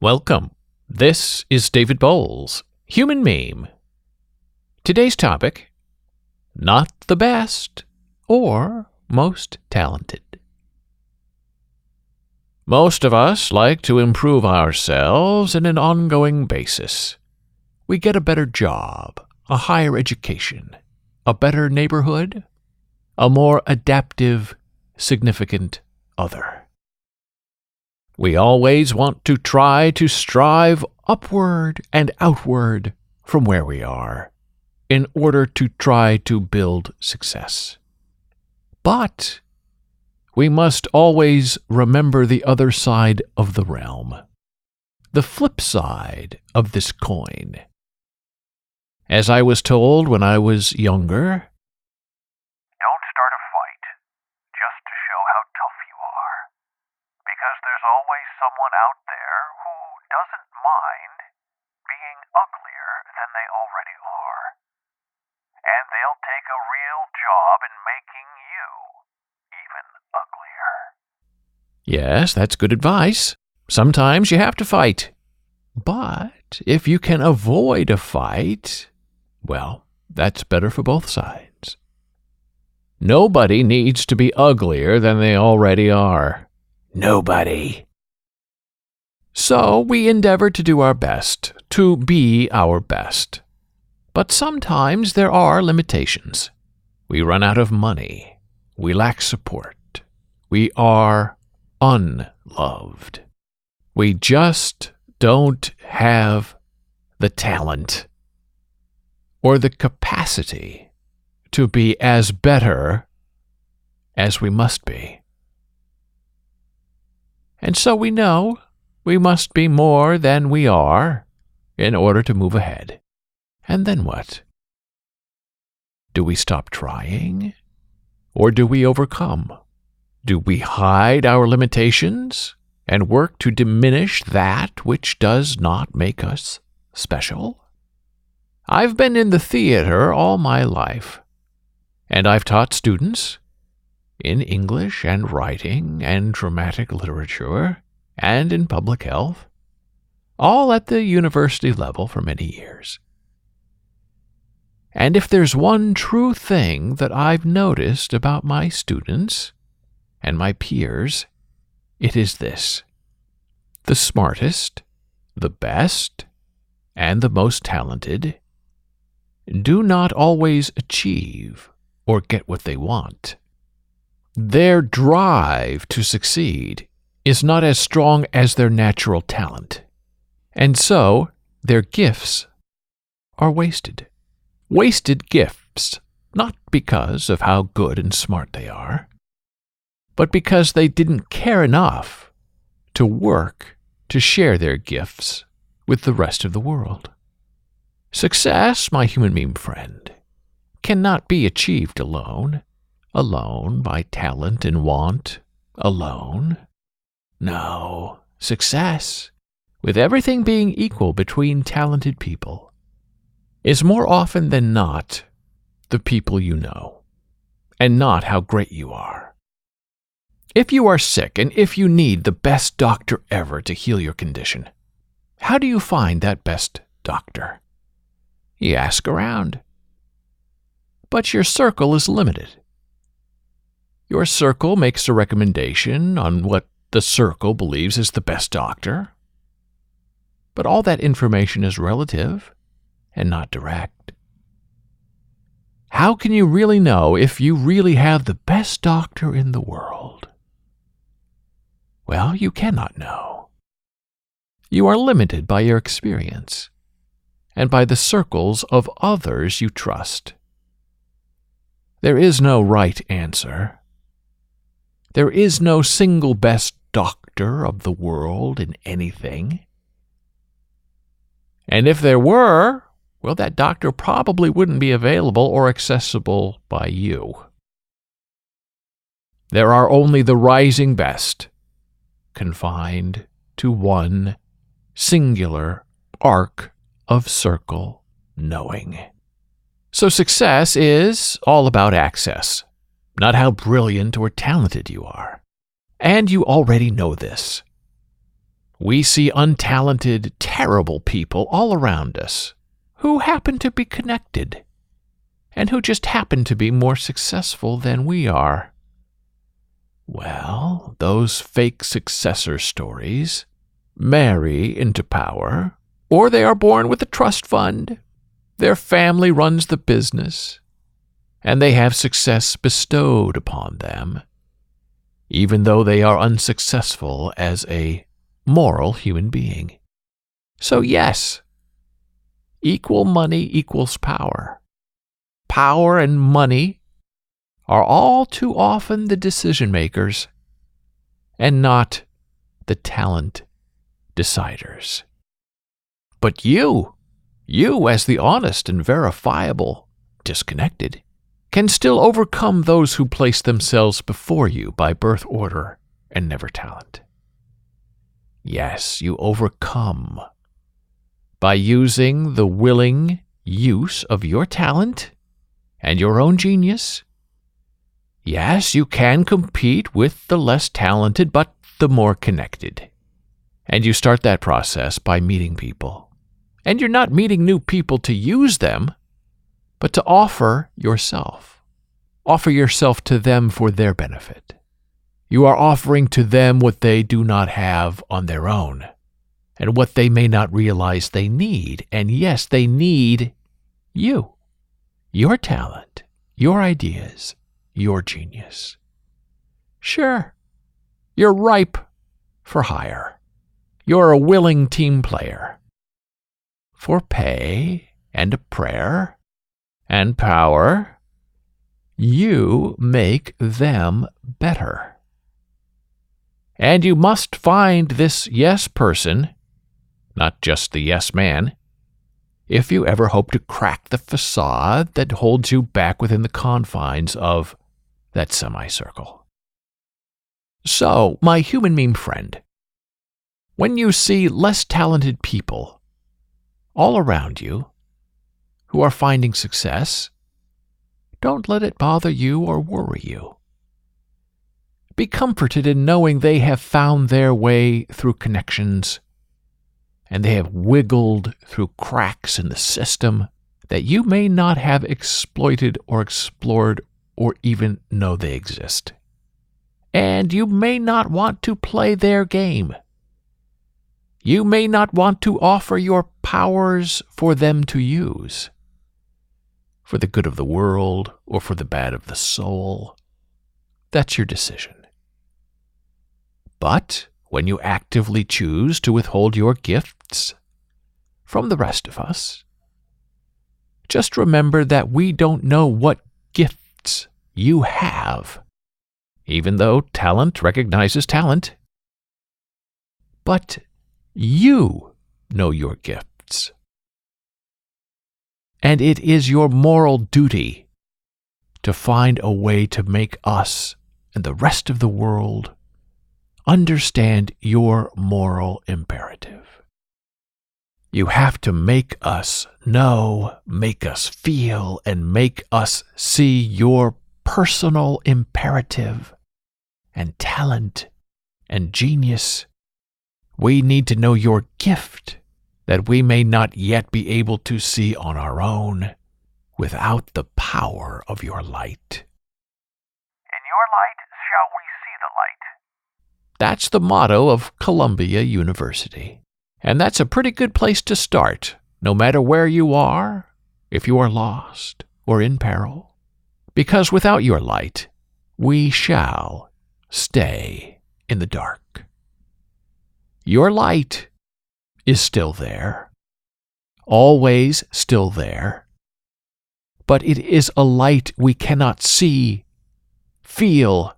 Welcome. This is David Bowles, Human Meme. Today's topic, not the best or most talented. Most of us like to improve ourselves on an ongoing basis. We get a better job, a higher education, a better neighborhood, a more adaptive, significant other. We always want to try to strive upward and outward from where we are in order to try to build success. But we must always remember the other side of the realm, the flip side of this coin. As I was told when I was younger, don't start a fight just to show how tough you are, because there's always someone out there who doesn't mind being uglier than they already are. And they'll take a real job in making you even uglier. yes, that's good advice. Sometimes you have to fight. But if you can avoid a fight, well, that's better for both sides. Nobody needs to be uglier than they already are. Nobody. So we endeavor to do our best, to be our best. But sometimes there are limitations. We run out of money. We lack support. We are unloved. We just don't have the talent or the capacity to be as better as we must be. And so we know we must be more than we are in order to move ahead. And then what? Do we stop trying? Or do we overcome? Do we hide our limitations and work to diminish that which does not make us special? I've been in the theater all my life, and I've taught students in English and writing and dramatic literature and in public health, all at the university level for many years. And if there's one true thing that I've noticed about my students and my peers, it is this: the smartest, the best, and the most talented do not always achieve or get what they want. Their drive to succeed is not as strong as their natural talent, and so their gifts are wasted. Wasted gifts, not because of how good and smart they are, but because they didn't care enough to work to share their gifts with the rest of the world. Success, my human meme friend, cannot be achieved alone by talent and want, alone. No, success, with everything being equal between talented people, is more often than not the people you know, and not how great you are. If you are sick and if you need the best doctor ever to heal your condition, how do you find that best doctor? You ask around. But your circle is limited. Your circle makes a recommendation on what the circle believes is the best doctor. But all that information is relative and not direct. How can you really know if you really have the best doctor in the world? Well, you cannot know. You are limited by your experience and by the circles of others you trust. There is no right answer. There is no single best doctor of the world in anything. And if there were, well, that doctor probably wouldn't be available or accessible by you. There are only the rising best, confined to one singular arc of circle knowing. So success is all about access, not how brilliant or talented you are. And you already know this. We see untalented, terrible people all around us who happen to be connected and who just happen to be more successful than we are. Well, those fake successor stories marry into power, or they are born with a trust fund. Their family runs the business, and they have success bestowed upon them, even though they are unsuccessful as a moral human being. So yes, equal money equals power. Power and money are all too often the decision makers and not the talent deciders. But you as the honest and verifiable disconnected, can still overcome those who place themselves before you by birth order and never talent. Yes, you overcome by using the willing use of your talent and your own genius. Yes, you can compete with the less talented but the more connected. And you start that process by meeting people. And you're not meeting new people to use them, but to offer yourself. Offer yourself to them for their benefit. You are offering to them what they do not have on their own, and what they may not realize they need. And yes, they need you, your talent, your ideas, your genius. Sure, you're ripe for hire. You're a willing team player. For pay and a prayer and power, you make them better. And you must find this yes person, not just the yes man, if you ever hope to crack the facade that holds you back within the confines of that semicircle. So, my human meme friend, when you see less talented people all around you who are finding success, don't let it bother you or worry you. Be comforted in knowing they have found their way through connections, and they have wiggled through cracks in the system that you may not have exploited or explored or even know they exist. And you may not want to play their game. You may not want to offer your powers for them to use, for the good of the world or for the bad of the soul. That's your decision. But when you actively choose to withhold your gifts from the rest of us, just remember that we don't know what gifts you have, even though talent recognizes talent. But you know your gifts. And it is your moral duty to find a way to make us and the rest of the world understand your moral imperative. You have to make us know, make us feel, and make us see your personal imperative and talent and genius. We need to know your gift that we may not yet be able to see on our own without the power of your light. In your light shall we see the light. That's the motto of Columbia University. And that's a pretty good place to start, no matter where you are, if you are lost or in peril. Because without your light, we shall stay in the dark. Your light is still there, always still there, but it is a light we cannot see, feel,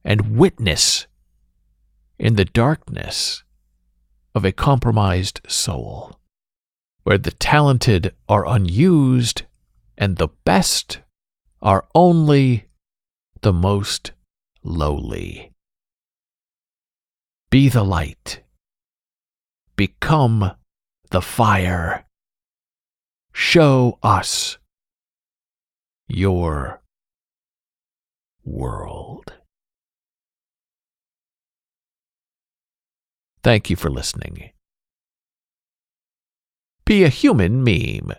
and witness in the darkness of a compromised soul, where the talented are unused and the best are only the most lowly. Be the light. Become the fire. Show us your world. Thank you for listening. Be a human meme.